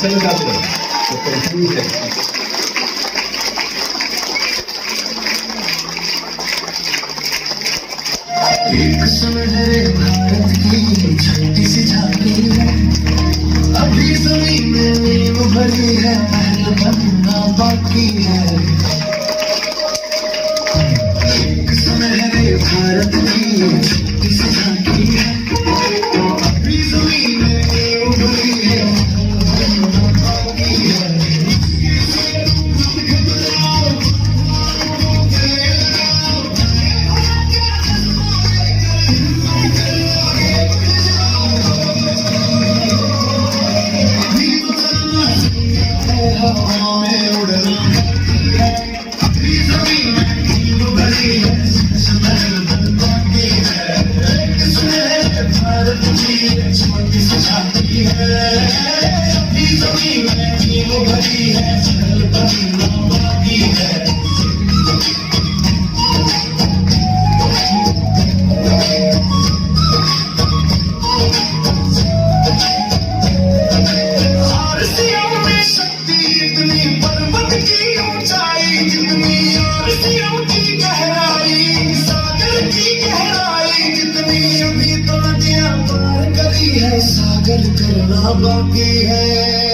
चल जाते हैं तो कंफ्यूज है। एक सुनहरे भारत की छोटी सी झांकी है, अभी जमीन में नींव भरी है, महल बनना बाकी है। एक सुनहरे भारत की छोटी सी झांकी है, अभी जमीन में नींव भरी है, महल बनना बाकी है। हवा में उड़ना अभी जमीन में नींव भरी है, महल बनना बाकी है। सुनहरे भारत की छोटी सी झांकी है, अभी जमीन में नींव भरी है, महल बनना बाकी है। जितनी पर्वत की ऊंचाई, जितनी आरज़ियों की गहराई, सागर की गहराई जितनी, अभी तो नदियां पार करी है, सागर करना बाकी है।